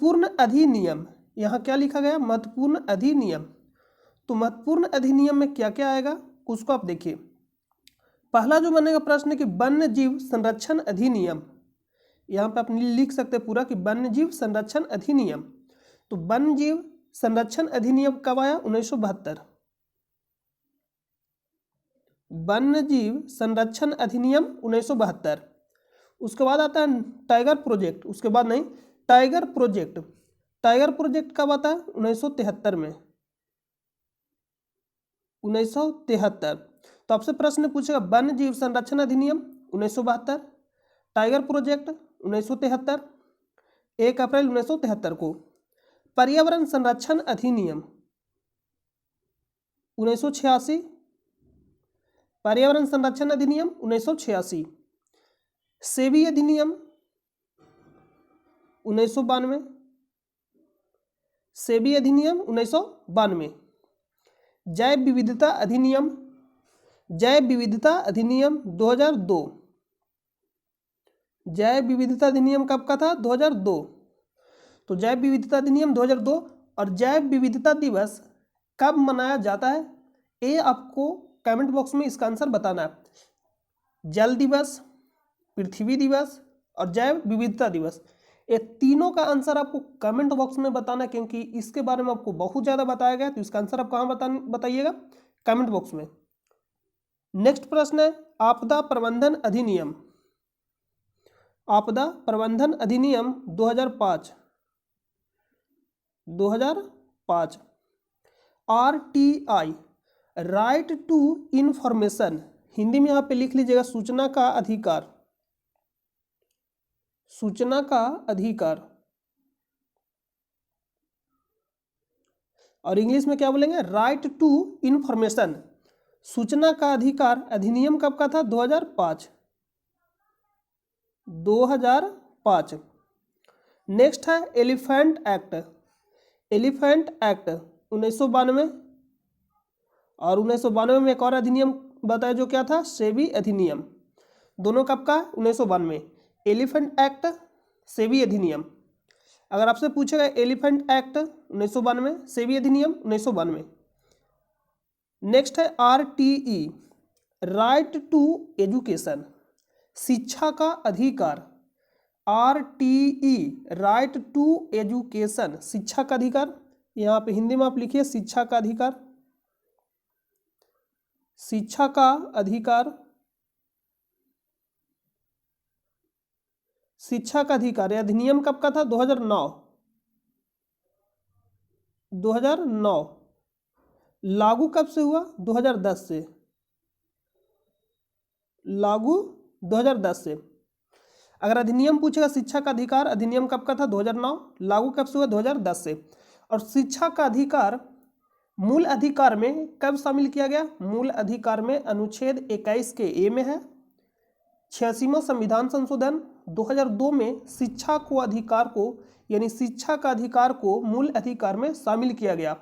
महत्वपूर्ण अधिनियम, यहाँ क्या लिखा गया, महत्वपूर्ण अधिनियम। तो महत्वपूर्ण अधिनियम में क्या क्या आएगा उसको आप देखिए। पहला जो बनेगा प्रश्न कि वन्य जीव संरक्षण अधिनियम, यहाँ पे आप लिख सकते हैं पूरा कि वन्य जीव संरक्षण अधिनियम। तो वन्य जीव संरक्षण अधिनियम कब आया, 1972। वन्य जीव संरक्षण अधिनियम 1972। उसके बाद आता है टाइगर प्रोजेक्ट, उसके बाद नहीं, टाइगर प्रोजेक्ट। टाइगर प्रोजेक्ट कब आता है, 1973 में, 1973। तो आपसे प्रश्न पूछेगा वन्य जीव संरक्षण अधिनियम 1972, टाइगर प्रोजेक्ट 1973, 1 अप्रैल 1973 को। पर्यावरण संरक्षण अधिनियम 1986, पर्यावरण संरक्षण अधिनियम 1986। सेबी अधिनियम 1992, सेबी अधिनियम 1992। जैव विविधता अधिनियम, जैव विविधता अधिनियम 2002। जैव विविधता अधिनियम कब का था, 2002। तो जैव विविधता अधिनियम 2002। और जैव विविधता दिवस कब मनाया जाता है, ये आपको कमेंट बॉक्स में इसका आंसर बताना है। जल दिवस, पृथ्वी दिवस और जैव विविधता दिवस, ये तीनों का आंसर आपको कमेंट बॉक्स में बताना है, क्योंकि इसके बारे में आपको बहुत ज़्यादा बताया गया। तो इसका आंसर आप कहाँ बताइएगा, कमेंट बॉक्स में। नेक्स्ट प्रश्न है आपदा प्रबंधन अधिनियम। आपदा प्रबंधन अधिनियम 2005, 2005। RTI, right to information, Hindi में यहाँ पे लिख लीजिएगा सूचना का अधिकार, सूचना का अधिकार। और इंग्लिश में क्या बोलेंगे, राइट टू इंफॉर्मेशन। सूचना का अधिकार अधिनियम कब का था, 2005, 2005। नेक्स्ट है एलिफेंट एक्ट, एलिफेंट एक्ट 1992। और 1992 में एक और अधिनियम बताया जो क्या था, सेबी अधिनियम। दोनों कब का, 1992। एलिफेंट एक्ट, सेबी अधिनियम। अगर आपसे पूछेगा एलिफेंट एक्ट 1992, सेबी अधिनियम 1992। नेक्स्ट है RTE, राइट टू एजुकेशन, शिक्षा का अधिकार। RTE, राइट टू एजुकेशन, शिक्षा का अधिकार। यहाँ पे हिंदी में आप लिखिए शिक्षा का अधिकार, शिक्षा का अधिकार, शिक्षा का अधिकार। यह अधिनियम कब का था, 2009, 2009। लागू कब से हुआ, 2010 से, लागू 2010 से। अगर अधिनियम पूछेगा शिक्षा का अधिकार, अधिनियम कब का था, 2009, लागू कब से हुआ, 2010 से। और शिक्षा का अधिकार मूल अधिकार में कब शामिल किया गया, मूल अधिकार में अनुच्छेद 21 के ए में है। 86वां संविधान संशोधन 2002 में शिक्षा को अधिकार को, यानी शिक्षा का अधिकार को मूल अधिकार में शामिल किया गया।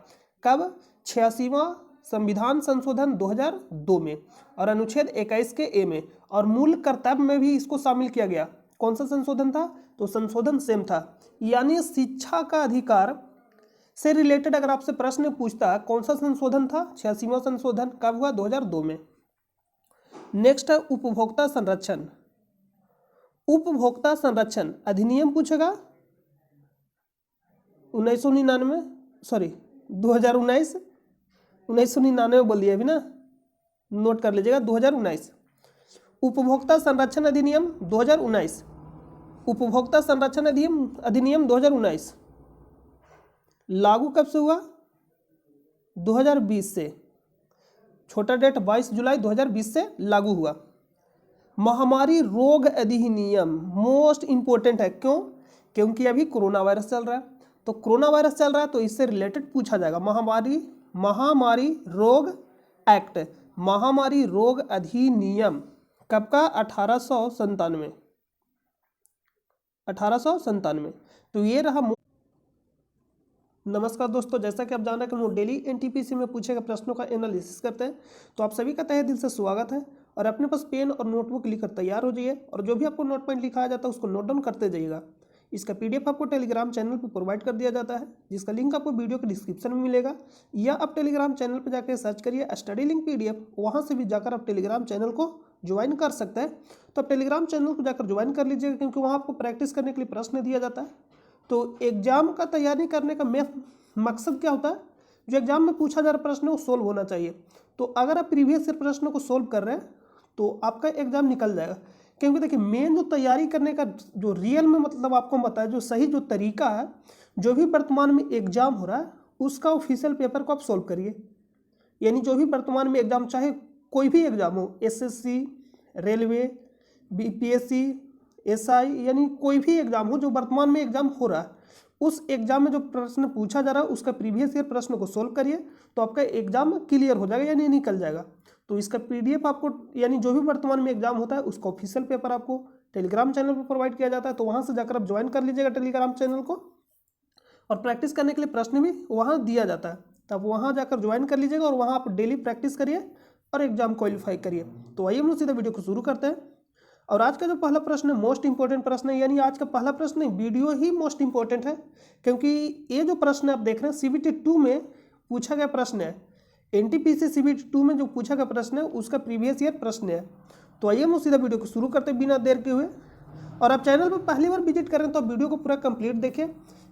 कब, 86वां संविधान संशोधन 2002 में, और अनुच्छेद 21 के ए में। और मूल कर्तव्य में भी इसको शामिल किया गया। कौन सा संशोधन था, तो संशोधन सेम था। यानी शिक्षा का अधिकार से रिलेटेड अगर आपसे प्रश्न पूछता कौन सा संशोधन था, 86वां संशोधन कब हुआ, 2002 में। नेक्स्ट है उपभोक्ता संरक्षण, उपभोक्ता संरक्षण अधिनियम पूछेगा 1999, सॉरी 2019, 1999 बोल दिया अभी ना, नोट कर लीजिएगा 2019। उपभोक्ता संरक्षण अधिनियम 2019, उपभोक्ता संरक्षण अधिनियम 2019 लागू कब से हुआ, 2020 से। छोटा डेट 22 जुलाई 2020 से लागू हुआ। महामारी रोग अधिनियम मोस्ट इंपोर्टेंट है, क्यों, क्योंकि अभी कोरोना वायरस चल रहा है। तो कोरोना वायरस चल रहा है तो इससे रिलेटेड पूछा जाएगा। महामारी रोग एक्ट, महामारी रोग अधिनियम कब का, 1897, 1897। तो ये रहा। नमस्कार दोस्तों, जैसा कि आप जान रहे हैं कि हम डेली एनटीपीसी में पूछे गए प्रश्नों का एनालिसिस करते हैं। तो आप सभी का तहे दिल से स्वागत है। और अपने पास पेन और नोटबुक लेकर तैयार हो जाइए, और जो भी आपको नोट पॉइंट लिखाया जाता है उसको नोट डाउन करते जाइएगा। इसका PDF आपको टेलीग्राम चैनल पर प्रोवाइड कर दिया जाता है, जिसका लिंक आपको वीडियो के डिस्क्रिप्शन में मिलेगा, या आप टेलीग्राम चैनल पर जाकर सर्च करिए स्टडी लिंक PDF, वहाँ से भी जाकर आप टेलीग्राम चैनल को ज्वाइन कर सकते हैं। तो आप टेलीग्राम चैनल को जाकर ज्वाइन कर लीजिएगा, क्योंकि वहाँ आपको प्रैक्टिस करने के लिए प्रश्न दिया जाता है। तो एग्जाम का तैयारी करने का मकसद क्या होता है, जो एग्जाम में पूछा जा रहा प्रश्न वो सोल्व होना चाहिए। तो अगर आप प्रीवियस ईयर प्रश्नों को सोल्व कर रहे हैं तो आपका एग्जाम निकल जाएगा। क्योंकि देखिए मेन जो तैयारी करने का जो रियल में मतलब आपको बताया जो सही जो तरीका है, जो भी वर्तमान में एग्जाम हो रहा है उसका ऑफिशियल पेपर को आप सोल्व करिए। यानी जो भी वर्तमान में एग्जाम, चाहे कोई भी एग्जाम हो, SSC, रेलवे, BPSC, SI, यानी कोई भी एग्जाम हो जो वर्तमान में एग्जाम हो रहा है, उस एग्जाम में जो प्रश्न पूछा जा रहा है उसका प्रीवियस ईयर प्रश्न को सोल्व करिए, तो आपका एग्जाम क्लियर हो जाएगा, यानी निकल जाएगा। तो इसका PDF आपको, यानी जो भी वर्तमान में एग्जाम होता है उसका ऑफिशियल पेपर आपको टेलीग्राम चैनल पर प्रोवाइड किया जाता है। तो वहाँ से जाकर आप ज्वाइन कर लीजिएगा टेलीग्राम चैनल को, और प्रैक्टिस करने के लिए प्रश्न भी वहाँ दिया जाता है। तब वहाँ जाकर ज्वाइन कर लीजिएगा और वहाँ आप डेली प्रैक्टिस करिए और एग्जाम क्वालिफाई करिए। तो आइए हम लोग सीधा वीडियो को शुरू करते हैं। और आज का जो पहला प्रश्न है मोस्ट इंपॉर्टेंट प्रश्न है, यानी आज का पहला प्रश्न नहीं, वीडियो ही मोस्ट इंपॉर्टेंट है, क्योंकि ये जो प्रश्न आप देख रहे हैं CBT 2 में पूछा गया प्रश्न है। NTPC CBT 2 में जो पूछा गया प्रश्न है उसका प्रीवियस ईयर प्रश्न है। तो आइए हम सीधा वीडियो को शुरू करते हैं बिना देर के हुए। और आप चैनल पर पहली बार विजिट करें तो आप वीडियो को पूरा कंप्लीट देखें,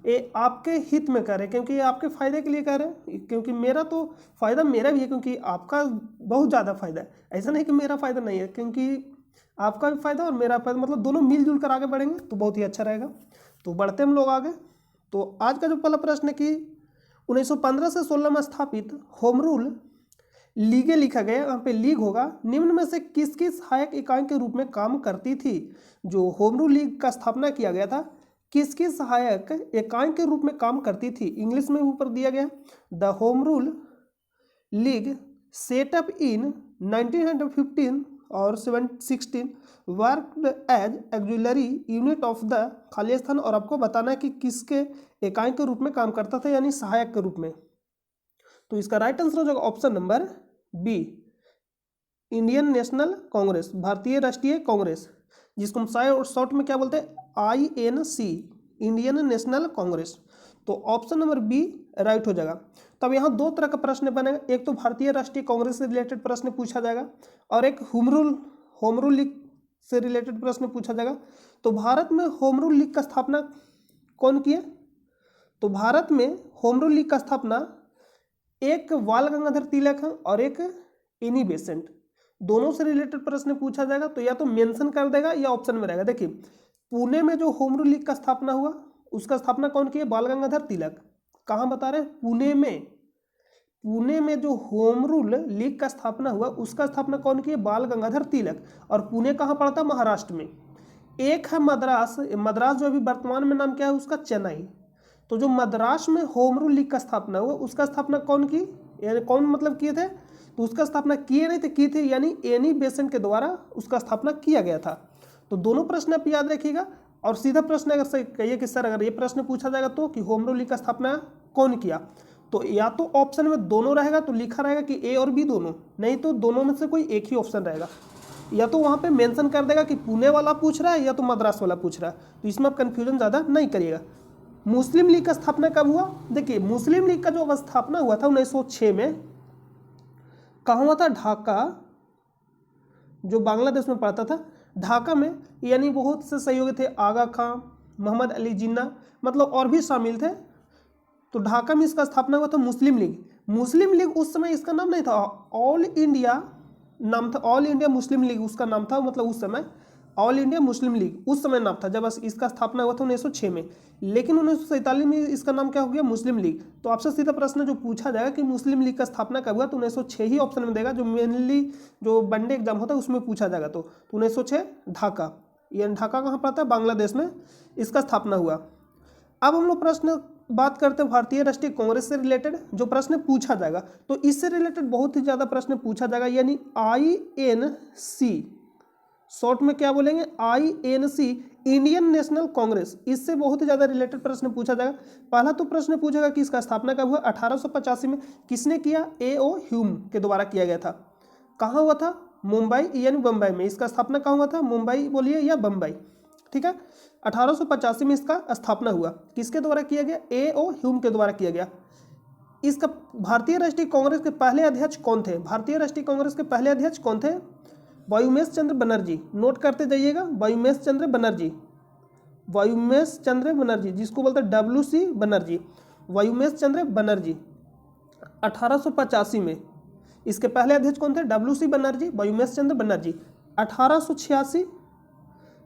ये आपके हित में करें, क्योंकि ये आपके फ़ायदे के लिए कर रहे हैं। क्योंकि मेरा तो फ़ायदा मेरा भी है, क्योंकि आपका बहुत ज़्यादा फ़ायदा है। ऐसा नहीं कि मेरा फ़ायदा नहीं है, क्योंकि आपका भी फायदा और मेरा फायदा, मतलब दोनों मिलजुल कर आगे बढ़ेंगे तो बहुत ही अच्छा रहेगा। तो बढ़ते हम लोग आगे। तो आज का जो पहला प्रश्न है कि 1915 से 16 में स्थापित होम रूल लीगें लिखा गया, यहाँ पे लीग होगा, निम्न में से किसकी सहायक इकाई के रूप में काम करती थी। जो होम रूल लीग का स्थापना किया गया था किसकी सहायक इकाई के रूप में काम करती थी, इंग्लिश में ऊपर दिया गया, the home rule league setup in 1915 और 16 worked as auxiliary unit of the खाली स्थान, और आपको बताना है कि किसके इकाई के रूप में काम करता था, यानी सहायक के रूप में। तो इसका राइट आंसर हो जाएगा option number B, Indian National Congress, Bharatiya Rashtriya Congress, जिसको हम शॉर्ट में क्या बोलते हैं, INC, इंडियन नेशनल कांग्रेस। तो ऑप्शन नंबर बी राइट हो जाएगा। तब यहाँ दो तरह का प्रश्न बनेगा, एक तो भारतीय राष्ट्रीय कांग्रेस से रिलेटेड प्रश्न पूछा जाएगा और एक होम रूल लीग से रिलेटेड प्रश्न पूछा जाएगा। तो भारत में होम रूल लीग का स्थापना कौन किया? तो भारत में होम रूल लीग का स्थापना एक बाल गंगाधर तिलक है और एक एनी बेसेंट, दोनों से रिलेटेड प्रश्न पूछा जाएगा। तो या तो मेंशन कर देगा या ऑप्शन में रहेगा। देखिए पुणे में जो होम रूल लीग का स्थापना हुआ उसका स्थापना कौन किया? बाल गंगाधर तिलक। कहाँ बता रहे हैं? पुणे में जो होम रूल लीग का स्थापना हुआ उसका स्थापना कौन किया? बाल गंगाधर तिलक। और पुणे कहाँ पड़ता है? महाराष्ट्र में। एक है मद्रास जो अभी वर्तमान में नाम क्या है उसका? चेन्नई। तो जो मद्रास में होम रूल लीग का स्थापना हुआ उसका स्थापना कौन की, यानी कौन मतलब किए थे? तो उसका स्थापना किए नहीं थे, की थे, यानी एनी बेसेंट के द्वारा उसका स्थापना किया गया था। तो दोनों प्रश्न आप याद रखिएगा। और सीधा प्रश्न अगर सही कहिए कि सर अगर ये प्रश्न पूछा जाएगा तो कि होम रूल लीग का स्थापना कौन किया, तो या तो ऑप्शन में दोनों रहेगा तो लिखा रहेगा कि ए और बी दोनों, नहीं तो दोनों में से कोई एक ही ऑप्शन रहेगा। या तो वहाँ पे मेंशन कर देगा कि पुणे वाला पूछ रहा है या तो मद्रास वाला पूछ रहा है। तो इसमें आप कन्फ्यूजन ज़्यादा नहीं करिएगा। मुस्लिम लीग का स्थापना कब हुआ? देखिए मुस्लिम लीग का जो स्थापना हुआ था 1906 में, कहाँ हुआ था? ढाका, जो बांग्लादेश में पड़ता था, ढाका में। यानी बहुत से सहयोगी थे, आगा खां, मोहम्मद अली जिन्ना, मतलब और भी शामिल थे। तो ढाका में इसका स्थापना हुआ था मुस्लिम लीग उस समय इसका नाम नहीं था, ऑल इंडिया नाम था, ऑल इंडिया मुस्लिम लीग उसका नाम था। मतलब उस समय ऑल इंडिया मुस्लिम लीग उस समय नाम था जब इसका स्थापना हुआ था 1906 में। लेकिन 1947 में इसका नाम क्या हो गया? मुस्लिम लीग। तो आपसे सीधा प्रश्न जो पूछा जाएगा कि मुस्लिम लीग का स्थापना कब हुआ, तो 1906 ही ऑप्शन में देगा, जो मेनली जो वनडे एग्जाम होता है उसमें पूछा जाएगा। तो 1906 ढाका, ये ढाका कहाँ पड़ता है? बांग्लादेश में इसका स्थापना हुआ। अब हम लोग प्रश्न बात करते हैं भारतीय राष्ट्रीय कांग्रेस से रिलेटेड जो प्रश्न पूछा जाएगा। तो इससे रिलेटेड बहुत ही ज़्यादा प्रश्न पूछा जाएगा, यानी INC, शॉर्ट में क्या बोलेंगे? INC, Indian National Congress. इससे बहुत ही ज़्यादा रिलेटेड प्रश्न पूछा जाएगा। पहला तो प्रश्न पूछेगा कि इसका स्थापना कब हुआ? 1885 में। किसने किया? A.O. ह्यूम के द्वारा किया गया था। कहाँ हुआ था? मुंबई यानी बम्बई में। इसका स्थापना कहाँ हुआ था? मुंबई बोलिए या बम्बई, ठीक है। 1885 में इसका स्थापना हुआ। किसके द्वारा किया गया? A.O. ह्यूम के द्वारा किया गया। इसका भारतीय राष्ट्रीय कांग्रेस के पहले अध्यक्ष कौन थे? भारतीय राष्ट्रीय कांग्रेस के पहले अध्यक्ष कौन थे? वायुमेश चंद्र बनर्जी। नोट करते जाइएगा, वायुमेश चंद्र बनर्जी, वायुमेश चंद्र बनर्जी, जिसको बोलते हैं WC बनर्जी, वायुमेश चंद्र बनर्जी 1885 में। इसके पहले अध्यक्ष कौन थे? WC बनर्जी, वायुमेश चंद्र बनर्जी। 1886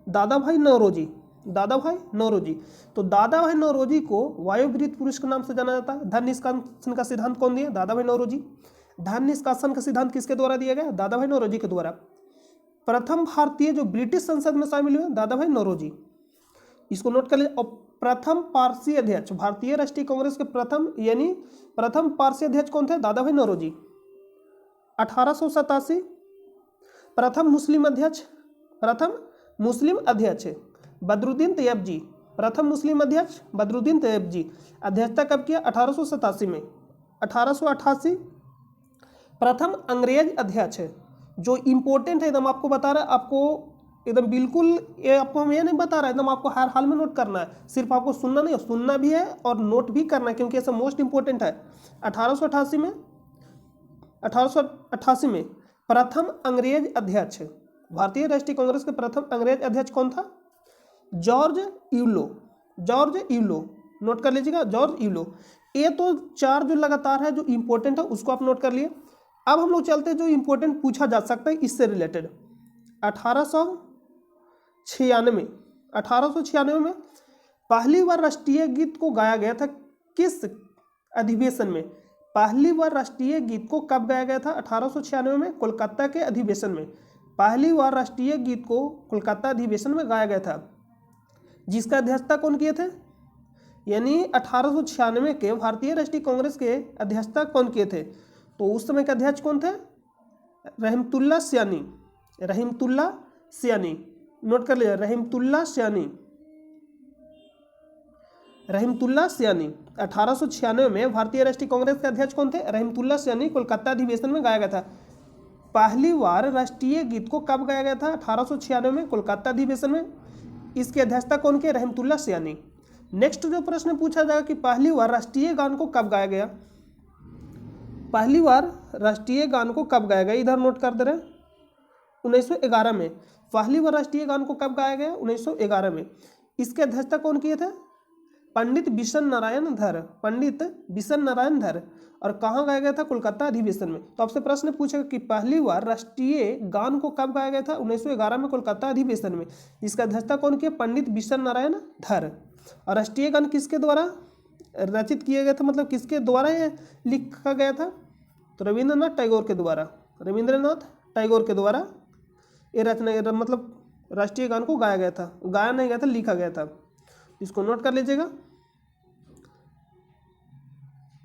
दादा भाई नौरोजी, दादा भाई नौरोजी। तो दादा भाई नौरोजी को वायुवृत्त पुरुष के नाम से जाना जाता है। धन निष्कासन का सिद्धांत कौन दिया? दादा भाई नौरोजी। धन निष्कासन का सिद्धांत किसके द्वारा दिया गया? दादा भाई नौरोजी के द्वारा। प्रथम भारतीय जो ब्रिटिश संसद में शामिल हुए, दादा भाई नौरोजी। इसको नोट कर लीजिए। और प्रथम पारसी अध्यक्ष, भारतीय राष्ट्रीय कांग्रेस के प्रथम पारसी अध्यक्ष कौन थे? दादा भाई नौरोजी। 1887 प्रथम मुस्लिम अध्यक्ष बदरुद्दीन तैयब जी, प्रथम मुस्लिम अध्यक्ष बदरुद्दीन तैयब जी। अध्यक्षता कब किया? 1887 में। 1888 प्रथम अंग्रेज अध्यक्ष, जो इंपॉर्टेंट है एकदम, आपको बता रहा है, आपको एकदम बिल्कुल ये आपको हम ये नहीं बता रहा, एकदम आपको हर हाल में नोट करना है। सिर्फ आपको सुनना नहीं, सुनना भी है और नोट भी करना है, क्योंकि ऐसा मोस्ट इंपॉर्टेंट है। 1888 में प्रथम अंग्रेज अध्यक्ष, भारतीय राष्ट्रीय कांग्रेस के प्रथम अंग्रेज अध्यक्ष कौन था? George yellow, George yellow. Note कर लीजिएगा, जॉर्ज यूलो। ये तो चार जो लगातार है, जो इंपॉर्टेंट है, उसको आप नोट कर लिए। अब हम लोग चलते हैं जो इंपॉर्टेंट पूछा जा सकता है इससे रिलेटेड। 1896 में पहली बार राष्ट्रीय गीत को गाया गया था किस अधिवेशन में? पहली बार राष्ट्रीय गीत को कब गाया गया था? 1896 में कोलकाता के अधिवेशन में। पहली बार राष्ट्रीय गीत को कोलकाता अधिवेशन में गाया गया था। जिसका अध्यक्षता कौन किए थे? यानी 1896 के भारतीय राष्ट्रीय कांग्रेस के अध्यक्षता कौन किए थे? तो उस समय के अध्यक्ष कौन थे? रहमतुल्लाह सियानी, रहमतुल्लाह सियानी। नोट कर लिया, रहमतुल्लाह सियानी, रहमतुल्लाह सियानी। 1896 में भारतीय राष्ट्रीय कांग्रेस के अध्यक्ष कौन थे? रहमतुल्लाह सियानी। कोलकाता अधिवेशन में गाया गया था। पहली बार राष्ट्रीय गीत को कब गाया गया था? 1896 में कोलकाता अधिवेशन में। इसकी अध्यक्षता कौन किया? रहमतुल्लाह सियानी। नेक्स्ट जो प्रश्न पूछा जाएगा कि पहली बार राष्ट्रीय गान को कब गाया गया? पहली बार राष्ट्रीय गान को कब गाया गया? इधर नोट कर दे रहे हैं, 1911 में। पहली बार राष्ट्रीय गान को कब गाया गया? 1911 में। इसके अध्यक्षता कौन किए थे? पंडित बिशन नारायण धर, पंडित बिशन नारायण धर। और कहाँ गाया गया था? कोलकाता अधिवेशन में। तो आपसे प्रश्न पूछेगा कि पहली बार राष्ट्रीय गान को कब गाया गया था? 1911 में कोलकाता अधिवेशन में। इसका अध्यक्षता कौन किया? पंडित बिशन नारायण धर। और राष्ट्रीय गान किसके द्वारा रचित किया गया था, मतलब किसके द्वारा ये लिखा गया था? तो रविंद्रनाथ टैगोर के द्वारा, रविंद्रनाथ टैगोर के द्वारा ये रचना, मतलब राष्ट्रीय गान को गाया गया था। गाया नहीं गया था, लिखा गया था। इसको नोट कर लीजिएगा।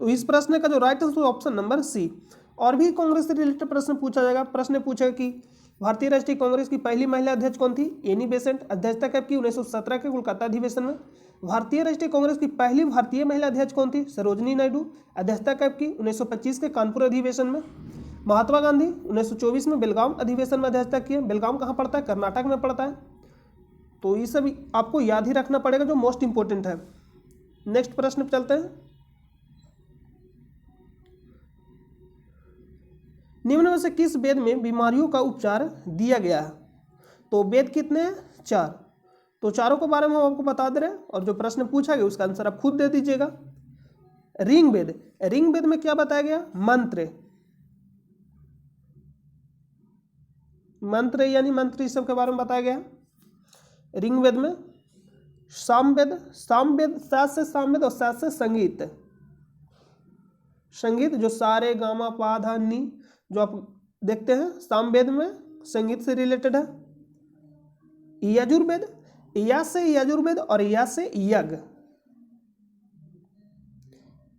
तो इस प्रश्न का जो right answer option number C. और भी कांग्रेस से रिलेटेड प्रश्न पूछा जाएगा। प्रश्न पूछेगा कि भारतीय राष्ट्रीय कांग्रेस की पहली महिला अध्यक्ष कौन थी? Annie Besant. अध्यक्षता कब की? 1917 के कोलकाता अधिवेशन में। भारतीय राष्ट्रीय कांग्रेस की पहली भारतीय महिला अध्यक्ष कौन थी? सरोजनी नायडू। अध्यक्षता कब की? 1925 के कानपुर अधिवेशन में। महात्मा गांधी 1924 में बेलगाम अधिवेशन में अध्यक्षता किए। बेलगाम कहाँ पड़ता है? कर्नाटक में पड़ता है। तो ये सब आपको याद ही रखना पड़ेगा, जो मोस्ट इंपॉर्टेंट है। नेक्स्ट प्रश्न पर चलते हैं। निम्न में से किस वेद में बीमारियों का उपचार दिया गया है? तो वेद कितने हैं? 4। तो चारों के बारे में हम आपको बता दे रहे हैं, और जो प्रश्न पूछा गया उसका आंसर आप खुद दे दीजिएगा। ऋग्वेद, ऋग्वेद में क्या बताया गया? मंत्र, मंत्र यानी मंत्र, इस सब के बारे में बताया गया। ऋग्वेद में सामवेद, सामवेद सात से सामवेद और सात से संगीत, संगीत जो सारे गामा पा धा नी जो आप देखते हैं, सामवेद में संगीत से रिलेटेड है। यजुर्वेद, या से यजुर्वेद और या से यज्ञ,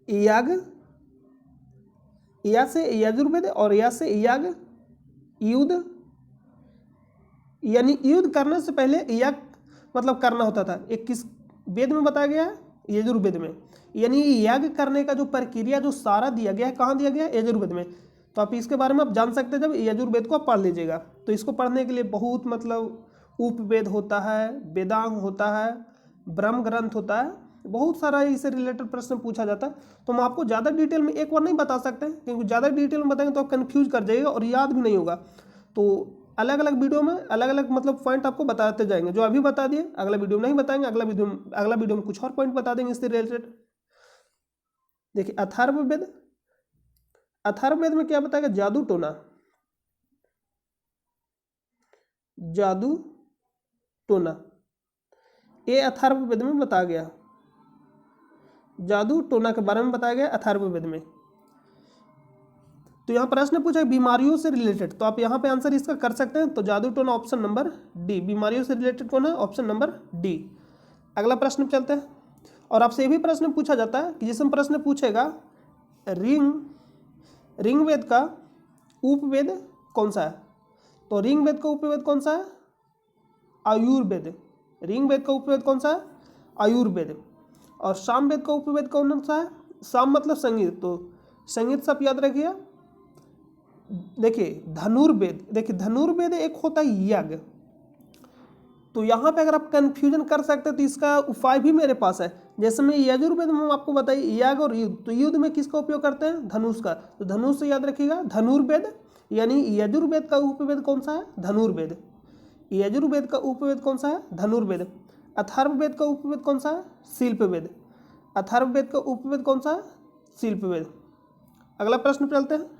यज्ञ, या से यजुर्वेद और या से यज्ञ, युद्ध, यानी युद्ध करने से पहले यज्ञ मतलब करना होता था। एक किस वेद में बताया गया है? यजुर्वेद में। यानी यज्ञ करने का जो प्रक्रिया जो सारा दिया गया है, कहाँ दिया गया है? यजुर्वेद में। तो आप इसके बारे में आप जान सकते हैं जब यजुर्वेद को आप पढ़ लीजिएगा। तो इसको पढ़ने के लिए बहुत मतलब उपवेद होता है, वेदांग होता है, ब्रह्म ग्रंथ होता है, बहुत सारा इससे रिलेटेड प्रश्न पूछा जाता है। तो हम आपको ज़्यादा डिटेल में एक बार नहीं बता सकते, क्योंकि ज़्यादा डिटेल में बताएंगे तो आप कन्फ्यूज कर जाइएगा और याद भी नहीं होगा। तो अलग अलग वीडियो में अलग अलग मतलब पॉइंट आपको बताते जाएंगे। जो अभी बता दिए अगला वीडियो में नहीं बताएंगे, अगला वीडियो में कुछ और पॉइंट बता देंगे इससे रिलेटेड। देखिए अथर्ववेद, अथर्ववेद में क्या बताएगा? जादू टोना, जादू टोना, ये अथर्ववेद में बताया गया, जादू टोना के बारे में बताया गया अथर्ववेद में। तो यहाँ प्रश्न पूछा है बीमारियों से रिलेटेड, तो आप यहाँ पे आंसर इसका कर सकते हैं। तो जादू टोना ऑप्शन नंबर डी, बीमारियों से रिलेटेड कौन है? Option number D. अगला प्रश्न चलते हैं। और आपसे ये भी प्रश्न पूछा जाता है कि जिसमें प्रश्न पूछेगा ऋग्वेद का उपवेद कौन सा है? तो ऋग्वेद का उपवेद कौन सा है? आयुर्वेद। ऋग्वेद का उपवेद कौन सा है? आयुर्वेद। और सामवेद का उपवेद कौन सा है? साम मतलब संगीत, तो संगीत सब याद रखिए। देखिए धनुर्वेद, देखिए धनुर्वेद एक होता है यज्ञ। तो यहाँ पे अगर आप कंफ्यूजन कर सकते हैं तो इसका उपाय भी मेरे पास है। जैसे मैं यजुर्वेद में आपको बताइए यज्ञ और युद्ध, तो युद्ध में किसका उपयोग करते हैं? धनुष का। तो धनुष से याद रखिएगा धनुर्वेद, यानी यजुर्वेद का उपवेद कौन सा है? धनुर्वेद। यजुर्वेद का उपवेद कौन सा है? धनुर्वेद। अथर्ववेद का उपवेद कौन सा है? शिल्पवेद। अथर्ववेद का उपवेद कौन सा है? शिल्पवेद। अगला प्रश्न चलते हैं।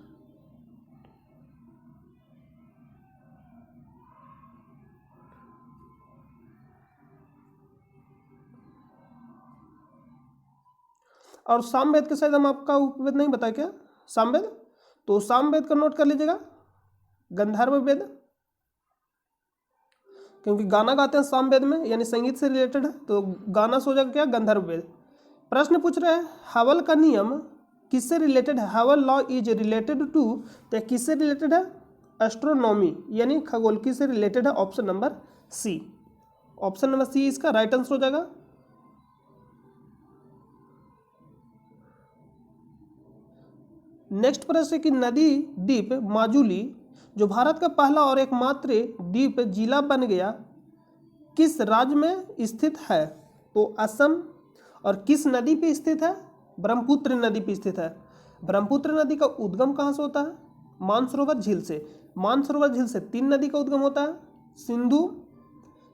और सामवेद के शायद हम आपका उपवेद नहीं बताया क्या? सामवेद, तो सामवेद का नोट कर लीजिएगा, गंधर्व वेद, क्योंकि गाना गाते हैं सामवेद में, यानी संगीत से रिलेटेड है, तो गाना से हो जाएगा क्या? गंधर्व वेद। प्रश्न पूछ रहे हैं हवल का नियम किससे रिलेटेड है? हवल लॉ इज रिलेटेड टू, तो किससे रिलेटेड है? एस्ट्रोनॉमी यानी खगोल से रिलेटेड है। Option number C, option number C इसका राइट आंसर हो जाएगा। नेक्स्ट प्रश्न है कि नदी द्वीप माजुली जो भारत का पहला और एकमात्र द्वीप जिला बन गया किस राज्य में स्थित है? तो असम। और किस नदी पे स्थित है? ब्रह्मपुत्र नदी पे स्थित है। ब्रह्मपुत्र नदी का उद्गम कहाँ से होता है? मानसरोवर झील से। मानसरोवर झील से 3 नदी का उद्गम होता है,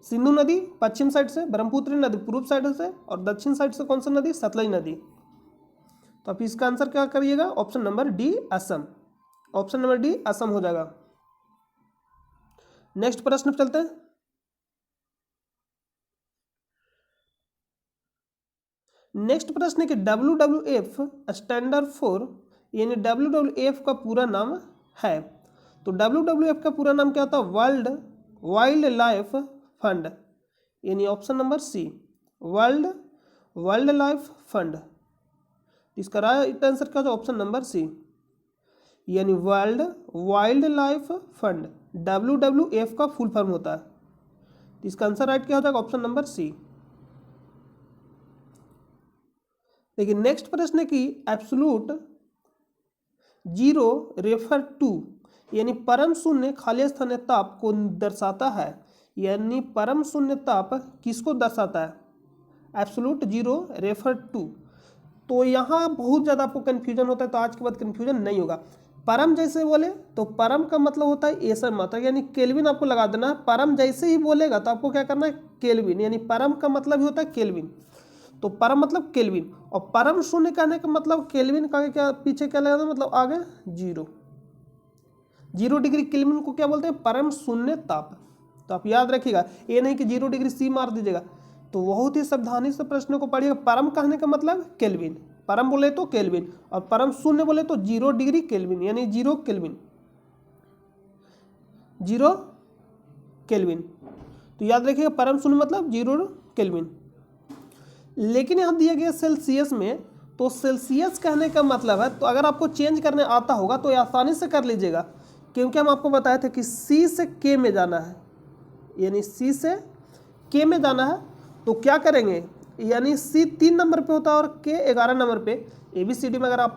सिंधु नदी पश्चिम साइड से, ब्रह्मपुत्र नदी पूर्व साइड से, और दक्षिण साइड से कौन सा नदी? सतलज नदी। तो आप इसका आंसर क्या करिएगा? Option number D Assam, option number D Assam हो जाएगा। नेक्स्ट प्रश्न चलते हैं। नेक्स्ट प्रश्न है कि WWF स्टैंडर्ड फॉर, यानी WWF का पूरा नाम है। तो WWF का पूरा नाम क्या होता है? वर्ल्ड वाइल्ड लाइफ फंड, यानी option number C World Life Fund. इसका राइट आंसर क्या होगा? ऑप्शन नंबर सी, यानी World Wildlife Fund, WWF का फुल फॉर्म होता है। तो इसका आंसर राइट क्या हो जाएगा? Option number C. देखिए नेक्स्ट प्रश्न है कि एब्सोल्यूट जीरो रेफर टू, यानी परम शून्य खाली स्थानीय ताप को दर्शाता है, यानी परम शून्य ताप किसको दर्शाता है? Absolute zero refer to. तो यहाँ बहुत ज़्यादा आपको कन्फ्यूजन होता है, तो आज के बाद कन्फ्यूजन नहीं होगा। परम जैसे बोले तो परम का मतलब होता है ऐसा मात्रा, यानी केल्विन आपको लगा देना है। परम जैसे ही बोलेगा तो आपको क्या करना है? केल्विन, यानी परम का मतलब ही होता है केल्विन। तो परम मतलब केल्विन, और परम शून्य कहने का मतलब केल्विन का क्या पीछे क्या लगाना, मतलब आगे 0 डिग्री केल्विन को क्या बोलते हैं? परम शून्य ताप। तो आप याद रखिएगा, ये नहीं कि 0 डिग्री सी मार दीजिएगा। तो बहुत ही सावधानी से प्रश्नों को पढ़िएगा। परम कहने का मतलब केल्विन, परम बोले तो केल्विन, और परम शून्य बोले तो 0 डिग्री केल्विन, यानी 0 केल्विन, 0 केल्विन। तो याद रखिएगा परम शून्य मतलब 0 केल्विन। लेकिन यहाँ दिया गया सेल्सियस में, तो सेल्सियस कहने का मतलब है, तो अगर आपको चेंज करने आता होगा तो आसानी से कर लीजिएगा, क्योंकि हम आपको बताए थे कि सी से के में जाना है, यानी सी से के में जाना है। तो क्या करेंगे, यानी सी 3 नंबर पे होता है और के 11 नंबर पे। ABCD में अगर आप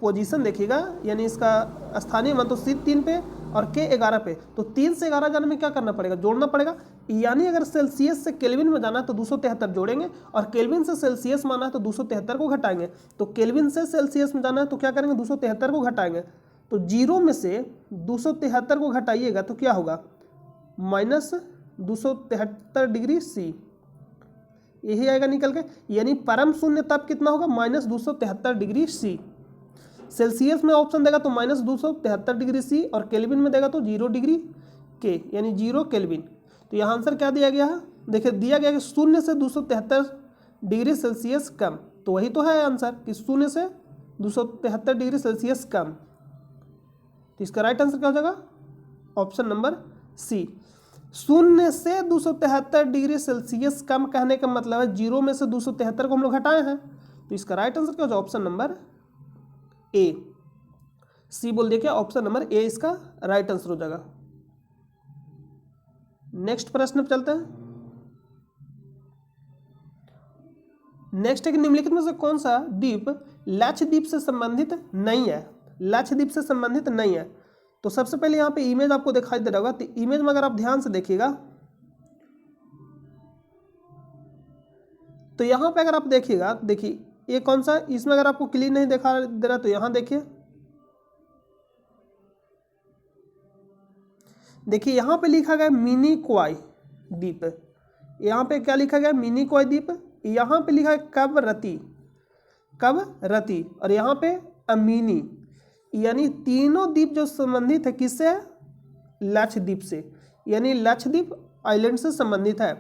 पोजीशन देखिएगा, यानी इसका स्थानीय मान, तो सी 3 पे और K 11 पे, तो 3 से 11 जाने में क्या करना पड़ेगा, जोड़ना पड़ेगा। यानी अगर सेल्सियस से केल्विन में जाना है तो 273 जोड़ेंगे, और केल्विन से सेल्सियस माना है तो 273 को घटाएंगे। तो केल्विन से सेल्सियस में जाना है तो क्या करेंगे, 273 को घटाएंगे। तो 0 में से 273 को घटाइएगा तो क्या होगा, -273 डिग्री C, यही आएगा निकल के। यानी परम शून्य तब कितना होगा, -273 डिग्री C। सेल्सियस में ऑप्शन देगा तो -273 डिग्री C, और केल्विन में देगा तो 0 डिग्री K, यानी 0 केल्विन। तो यहाँ आंसर क्या दिया गया है, देखिए दिया गया कि 0 से 273 डिग्री सेल्सियस कम, तो वही तो है आंसर कि 0 से 273 डिग्री सेल्सियस कम। तो इसका राइट आंसर क्या हो जाएगा, ऑप्शन नंबर C। 0 से 273 डिग्री सेल्सियस कम कहने का मतलब है 0 में से 273 को हम लोग घटाए हैं, तो इसका राइट आंसर क्या हो जाएगा, ऑप्शन नंबर A। C बोल दिया क्या, ऑप्शन नंबर A इसका राइट आंसर हो जाएगा। नेक्स्ट प्रश्न पे चलते हैं। नेक्स्ट है कि निम्नलिखित में से कौन सा द्वीप लक्षद्वीप से संबंधित नहीं है, लक्षद्वीप से संबंधित नहीं है। तो सबसे पहले यहाँ पे इमेज आपको दिखाई दे रहा होगा, तो इमेज में अगर आप ध्यान से देखिएगा तो यहाँ पे अगर आप देखिएगा, देखिए ये कौन सा, इसमें अगर आपको क्लियर नहीं दिखा दे रहा तो यहाँ देखिए, देखिए यहाँ पे लिखा गया मिनिकॉय द्वीप, यहाँ पे क्या लिखा गया, मिनिकॉय द्वीप। यहाँ पे लिखा है कवरती, कवरती, और यहाँ पे अमीनी, यानी तीनों द्वीप जो संबंधित है किससे है, लक्षद्वीप से, यानी लक्षद्वीप आइलैंड से संबंधित है।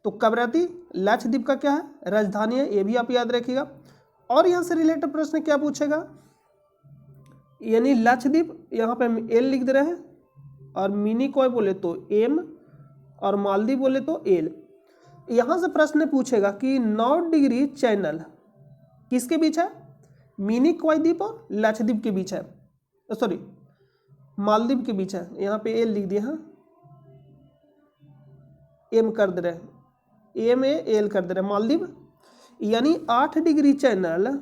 तो कवरती लक्षद्वीप का क्या है, राजधानी है, ये भी आप याद रखिएगा। और यहाँ से रिलेटेड प्रश्न क्या पूछेगा, यानी लक्षद्वीप यहाँ पे हम एल लिख दे रहे हैं, और मिनिकॉय बोले तो एम, और मालदीव बोले तो एल। यहाँ से प्रश्न पूछेगा कि 9 डिग्री चैनल किसके बीच है, मिनिकॉय द्वीप और लक्षद्वीप के बीच है, सॉरी मालदीव के बीच है। यहाँ पे एल लिख दिया है, एम कर दे रहे हैं, एम ए एल कर दे रहे हैं, मालदीव। यानी 8 डिग्री चैनल,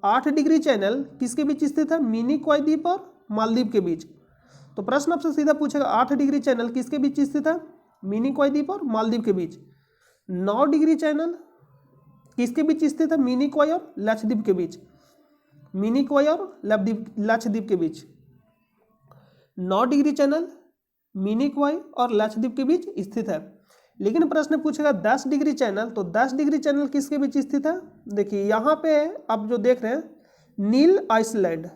8 डिग्री चैनल किसके बीच स्थित है, मिनिकॉय द्वीप और मालदीव के बीच। तो प्रश्न आपसे सीधा पूछेगा 8 डिग्री चैनल किसके बीच स्थित है, मिनिकॉय द्वीप और मालदीव के बीच। 9 डिग्री चैनल किसके बीच स्थित है, मिनिकॉय और लक्षद्वीप के बीच, मिनिकॉय और लक्षद्वीप के बीच। 9 डिग्री चैनल मिनिकॉय और लक्षद्वीप के बीच स्थित है। लेकिन प्रश्न पूछेगा 10 डिग्री चैनल, तो 10 डिग्री चैनल किसके बीच स्थित है, देखिए यहाँ पे आप जो देख रहे हैं नील आइसलैंड,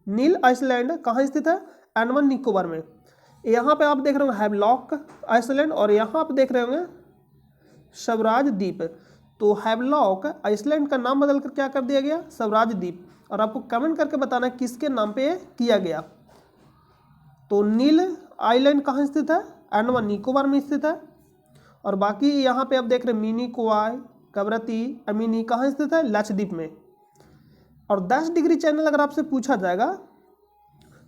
नील आइसलैंड कहाँ स्थित है, अंडमान निकोबार में। यहाँ पे आप देख रहे होंगे हैवलॉक आइसलैंड, और यहाँ आप देख रहे होंगे स्वराज द्वीप। तो हैवलॉक आइसलैंड का नाम बदलकर क्या कर दिया गया, स्वराज द्वीप। और आपको कमेंट करके बताना है किसके नाम पे किया गया। तो नील आइलैंड कहाँ स्थित है, अंडमान निकोबार में स्थित है। और बाकी यहाँ पे आप देख रहे हैं मिनिकॉय, कवरती, अमीनी कहाँ स्थित है, लक्षद्वीप में। और 10 डिग्री चैनल अगर आपसे पूछा जाएगा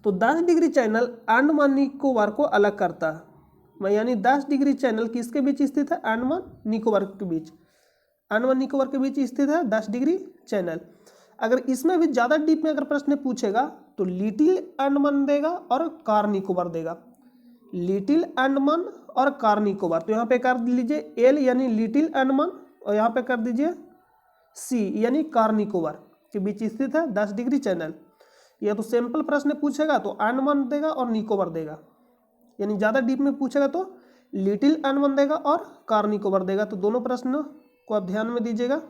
तो 10 डिग्री चैनल अंडमान निकोबार को अलग करता है, यानी 10 डिग्री चैनल किसके बीच स्थित है, अंडमान निकोबार के बीच, अंडमान निकोबार के बीच स्थित है 10 डिग्री चैनल। अगर इसमें भी ज़्यादा डीप में अगर प्रश्न पूछेगा तो लिटिल अंडमान देगा और कार निकोबार देगा, लिटिल अंडमान और कार निकोबार। तो यहाँ पे कर लीजिए एल यानी लिटिल अंडमान, और यहाँ पे कर दीजिए सी यानी कार निकोबार के बीच स्थित है 10 डिग्री चैनल। या तो सिंपल प्रश्न पूछेगा तो अंडमान देगा और निकोबार देगा, यानी ज़्यादा डीप में पूछेगा तो लिटिल अंडमान देगा और कार निकोबार देगा। तो दोनों प्रश्नों को आप ध्यान में दीजिएगा।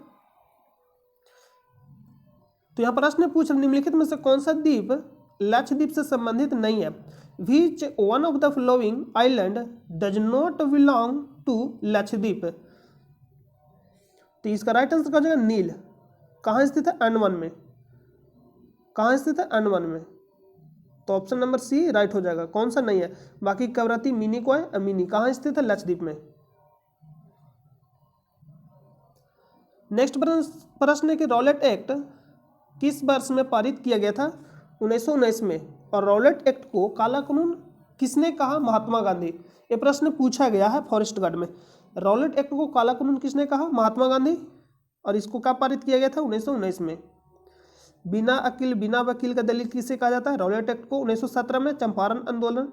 तो यहाँ प्रश्न पूछ निम्नलिखित में से कौन सा द्वीप लक्षद्वीप से संबंधित नहीं है, which one of the following island does not belong to Lakshadweep. तो इसका राइट आंसर क्या हो जाएगा, नील। कहाँ स्थित है, अंडमान में, कहाँ स्थित है, अंडमान में। तो ऑप्शन नंबर सी राइट हो जाएगा, कौन सा नहीं है। बाकी कवरती, मिनिकॉय, अमीनी कहाँ स्थित है, लक्षद्वीप में। नेक्स्ट प्रश्न है कि रॉलेट एक्ट किस वर्ष में पारित किया गया था, 1919 में। और रॉलेट एक्ट को काला कानून किसने कहा, महात्मा गांधी। ये प्रश्न पूछा गया है फॉरेस्ट गार्ड में। रॉलेट एक्ट को काला कानून किसने कहा, महात्मा गांधी। और इसको कब पारित किया गया था, 1919 में। बिना अकील बिना वकील का दलित किसे कहा जाता है? रॉलेट एक्ट को। 1917 में चंपारण आंदोलन,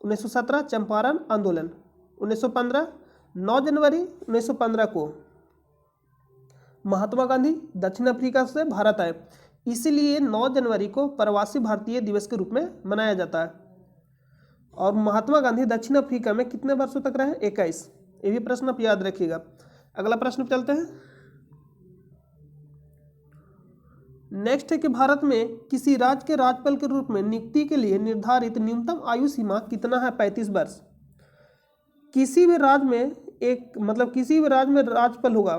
1917 चंपारण आंदोलन। 1915 9 जनवरी 1915 को महात्मा गांधी दक्षिण अफ्रीका से भारत आए, इसीलिए 9 जनवरी को प्रवासी भारतीय दिवस के रूप में मनाया जाता है। और महात्मा गांधी दक्षिण अफ्रीका में कितने वर्षों तक रहे? 21। ये भी प्रश्न आप याद रखिएगा। अगला प्रश्न पे चलते हैं। नेक्स्ट है कि भारत में किसी राज्य के राज्यपाल के रूप में नियुक्ति के लिए निर्धारित न्यूनतम आयु सीमा कितना है? 35 वर्ष। किसी भी राज्य में किसी भी राज्य में राज्यपाल होगा,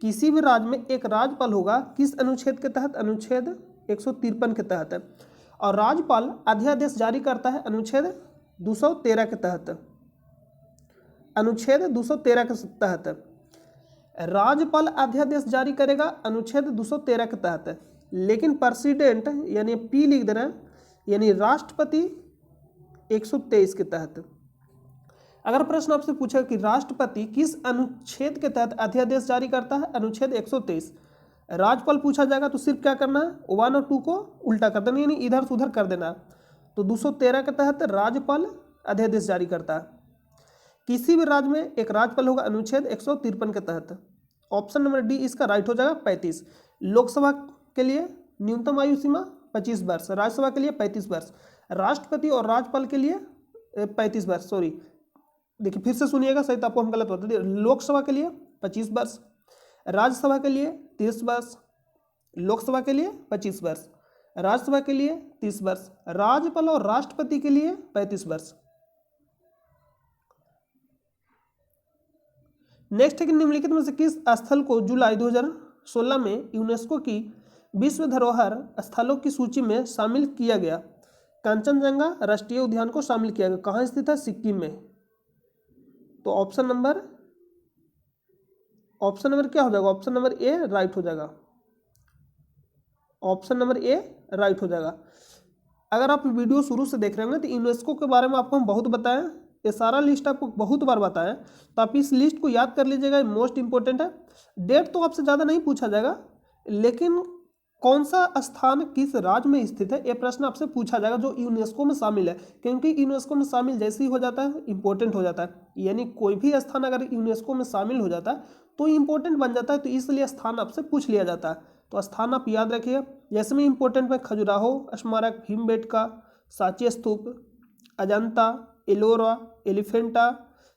किसी भी राज्य में एक राज्यपाल होगा किस अनुच्छेद के तहत? अनुच्छेद 153 के तहत। और राज्यपाल अध्यादेश जारी करता है अनुच्छेद 213 के तहत। अनुच्छेद 213 के तहत राज्यपाल अध्यादेश जारी करेगा अनुच्छेद 213 के तहत। लेकिन प्रेसिडेंट यानी पी लिख देना, यानी राष्ट्रपति 123 के तहत। अगर प्रश्न आपसे पूछा कि राष्ट्रपति किस अनुच्छेद के तहत अध्यादेश जारी करता है? अनुच्छेद 123। राज्यपाल पूछा जाएगा तो सिर्फ क्या करना है? 1 और 2 को उल्टा कर देना, यानी इधर से उधर कर देना। तो 213 के तहत राज्यपाल अध्यादेश जारी करता है। किसी भी राज्य में एक राज्यपाल होगा अनुच्छेद 153 के तहत। ऑप्शन नंबर डी इसका राइट हो जाएगा 35। लोकसभा के लिए न्यूनतम आयु सीमा 25 वर्ष, राज्यसभा के लिए 35 वर्ष, राष्ट्रपति और राज्यपाल के लिए 35 वर्ष। सॉरी, देखिए फिर से सुनिएगा, सही तो आपको हम गलत बता दिए। लोकसभा के लिए 25 वर्ष, राज्यसभा के लिए 30 वर्ष, लोकसभा के लिए 25 वर्ष, राज्यसभा के लिए 30 वर्ष, राज्यपाल और राष्ट्रपति के लिए 35 वर्ष। नेक्स्ट है कि निम्नलिखित में से किस स्थल को जुलाई 2016 में यूनेस्को की विश्व धरोहर स्थलों की सूची में शामिल किया गया? कंचनजंगा राष्ट्रीय उद्यान को शामिल किया गया। कहाँ स्थित है? सिक्किम में। तो ऑप्शन नंबर क्या हो जाएगा? ऑप्शन नंबर ए राइट हो जाएगा। ऑप्शन नंबर ए राइट हो जाएगा। अगर आप वीडियो शुरू से देख रहे होंगे तो यूनेस्को के बारे में आपको हम बहुत बताएं, ये सारा लिस्ट आपको बहुत बार बताया, तो आप इस लिस्ट को याद कर लीजिएगा, मोस्ट इंपॉर्टेंट है। डेट तो आपसे ज़्यादा नहीं पूछा जाएगा, लेकिन कौन सा स्थान किस राज्य में स्थित है ये प्रश्न आपसे पूछा जाएगा जो यूनेस्को में शामिल है। क्योंकि यूनेस्को में शामिल जैसे ही हो जाता है इंपॉर्टेंट हो जाता है, यानी कोई भी स्थान अगर यूनेस्को में शामिल हो जाता है तो इंपॉर्टेंट बन जाता है, तो इसलिए स्थान आपसे पूछ लिया जाता है। तो स्थान आप याद रखिए, जैसे में इंपॉर्टेंट में खजुराहो स्मारक, भीमबेटका, सांची स्तूप, अजंता, एलोरा, एलिफेंटा,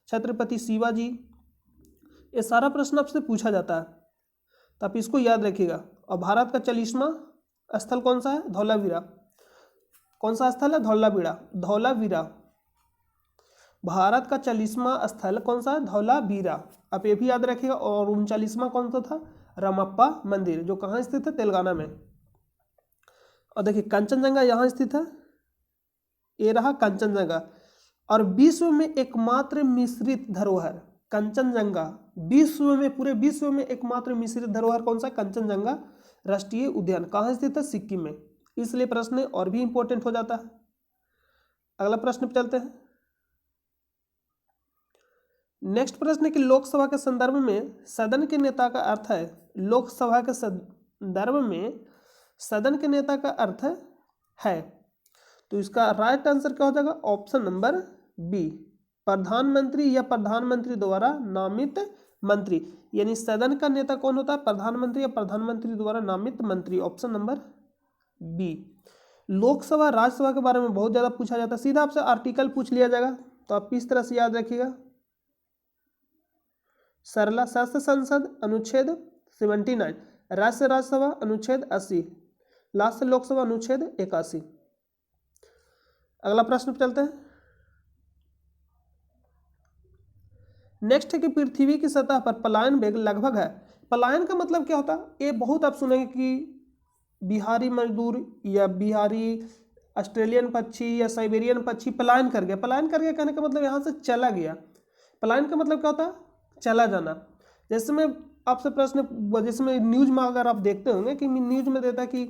छत्रपति शिवाजी, ये सारा प्रश्न आपसे पूछा जाता है, तो आप इसको याद रखिएगा। और भारत का 40वां स्थल कौन सा है? धौलावीरा। कौन सा स्थल है? धौलावीरा। भारत का 40वां स्थल कौन सा है? धौलावीरा। आप ये भी याद रखिएगा। और 39वां कौन सा था? रामप्पा मंदिर, जो कहाँ स्थित है? तेलंगाना में। और देखिए कंचनजंगा यहाँ स्थित है, ये रहा कंचनजंगा। और विश्व में एकमात्र मिश्रित धरोहर कंचनजंगा, विश्व में, पूरे विश्व में एकमात्र मिश्रित धरोहर कौन सा? कंचनजंगा राष्ट्रीय उद्यान। कहाँ स्थित है? सिक्किम में। इसलिए प्रश्न और भी इंपॉर्टेंट हो जाता है। अगला प्रश्न पे चलते हैं। नेक्स्ट प्रश्न है कि लोकसभा के संदर्भ में सदन के नेता का अर्थ है। लोकसभा के संदर्भ में सदन के नेता का अर्थ है, तो इसका राइट आंसर क्या हो जाएगा? ऑप्शन नंबर बी, प्रधानमंत्री या प्रधानमंत्री द्वारा नामित मंत्री। यानी सदन का नेता कौन होता है? प्रधानमंत्री या प्रधानमंत्री द्वारा नामित मंत्री। Option number B. Lok Sabha Rajya Sabha के बारे में बहुत ज़्यादा पूछा जाता है, सीधा आपसे आर्टिकल पूछ लिया जाएगा, तो आप इस तरह से याद रखिएगा। सरला शास्त्र संसद अनुच्छेद 79, राष्ट्रीय राज्यसभा अनुच्छेद 80, लास्ट लोकसभा अनुच्छेद 81। अगला प्रश्न पे चलते हैं। नेक्स्ट है कि पृथ्वी की सतह पर पलायन वेग लगभग है। पलायन का मतलब क्या होता है? ये बहुत आप सुनेंगे कि बिहारी मजदूर या बिहारी ऑस्ट्रेलियन पक्षी या साइबेरियन पक्षी पलायन कर गया। पलायन कर गया कहने का मतलब यहाँ से चला गया। पलायन का मतलब क्या होता है? चला जाना। जैसे मैं आपसे प्रश्न, जैसे में न्यूज में अगर आप देखते होंगे कि न्यूज में देता है कि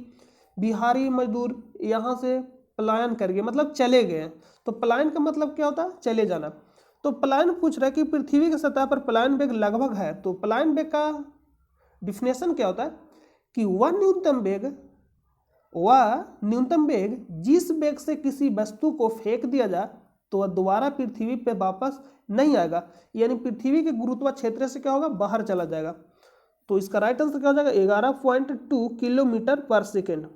बिहारी मजदूर यहाँ से पलायन कर गए, मतलब चले गए। तो पलायन का मतलब क्या होता है? चले जाना। तो पलायन पूछ रहा है कि पृथ्वी की सतह पर पलायन वेग लगभग है, तो पलायन वेग का डिफिनेशन क्या होता है? कि वह न्यूनतम वेग जिस वेग से किसी वस्तु को फेंक दिया जाए तो वह दोबारा पृथ्वी पे वापस नहीं आएगा, यानी पृथ्वी के गुरुत्वाक्षेत्र से क्या होगा, बाहर चला जाएगा। तो इसका राइट आंसर क्या हो जाएगा, 11.2 किलोमीटर पर सेकेंड।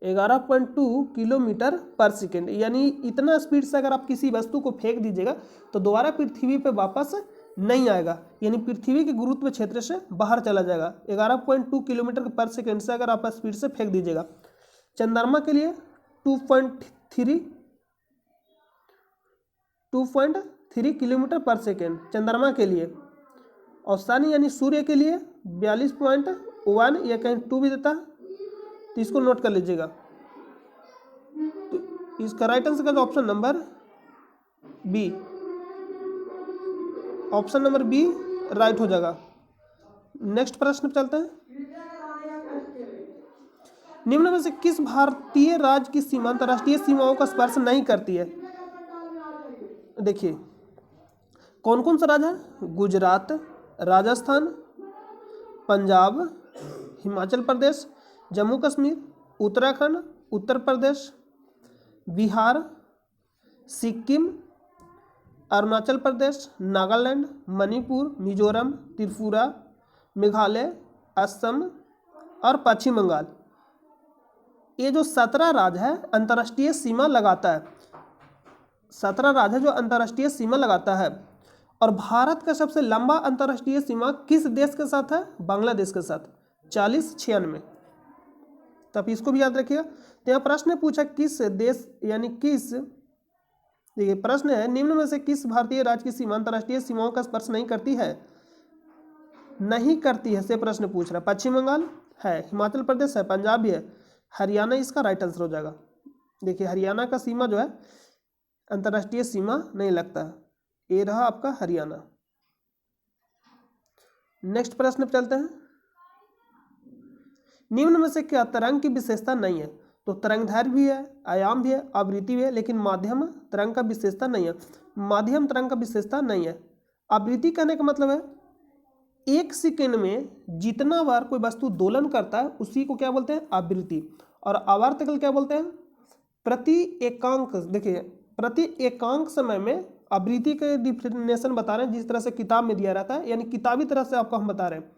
11.2 किलोमीटर पर सेकेंड, यानी इतना स्पीड से अगर आप किसी वस्तु को फेंक दीजिएगा तो दोबारा पृथ्वी पे वापस नहीं आएगा, यानी पृथ्वी के गुरुत्व क्षेत्र से बाहर चला जाएगा। 11.2 किलोमीटर पर सेकेंड से अगर आप स्पीड से फेंक दीजिएगा। चंद्रमा के लिए 2.3 किलोमीटर पर सेकेंड चंद्रमा के लिए, और सन यानी सूर्य के लिए 42.1 या कहीं 2 भी देता है, तो इसको नोट कर लीजिएगा। तो इसका राइट आंसर का जो option number B, option number B right हो जाएगा। नेक्स्ट प्रश्न पे चलते हैं। निम्न में से किस भारतीय राज्य की सीमा अंतर्राष्ट्रीय सीमाओं का स्पर्श नहीं करती है? देखिए कौन कौन सा राज्य है, गुजरात, राजस्थान, पंजाब, हिमाचल प्रदेश, जम्मू कश्मीर, उत्तराखंड, उत्तर प्रदेश, बिहार, सिक्किम, अरुणाचल प्रदेश, नागालैंड, मणिपुर, मिजोरम, त्रिपुरा, मेघालय, असम और पश्चिम बंगाल। ये जो 17 राज्य है अंतर्राष्ट्रीय सीमा लगाता है, 17 राज्य है जो अंतर्राष्ट्रीय सीमा लगाता है। और भारत का सबसे लंबा अंतर्राष्ट्रीय सीमा किस देश के साथ है, बांग्लादेश के साथ, 4096। तो आप इसको भी याद रखिएगा। तो यहाँ प्रश्न पूछा किस देश, यानी किस, देखिए प्रश्न है निम्न में से किस भारतीय राज्य की सीमा अंतर्राष्ट्रीय सीमाओं का स्पर्श नहीं करती है, नहीं करती है से प्रश्न पूछ रहा है। पश्चिम बंगाल है, हिमाचल प्रदेश है, पंजाब भी है, हरियाणा इसका राइट आंसर हो जाएगा। देखिए हरियाणा का सीमा जो है अंतर्राष्ट्रीय सीमा नहीं लगता है, ये रहा आपका हरियाणा। नेक्स्ट प्रश्न पे चलते हैं। निम्न में से क्या तरंग की विशेषता नहीं है? तो तरंगदैर्घ्य भी है, आयाम भी है, आवृत्ति भी है, लेकिन माध्यम तरंग का विशेषता नहीं है। माध्यम तरंग का विशेषता नहीं है। आवृत्ति कहने का मतलब है एक सेकेंड में जितना बार कोई वस्तु दोलन करता है उसी को क्या बोलते हैं, आवृत्ति। और आवर्तकाल क्या बोलते हैं, प्रति एकांक। देखिए प्रति एकांक समय में आवृत्ति के डिफिनेशन बता रहे हैं जिस तरह से किताब में दिया रहता है, यानी किताबी तरह से आपको हम बता रहे हैं।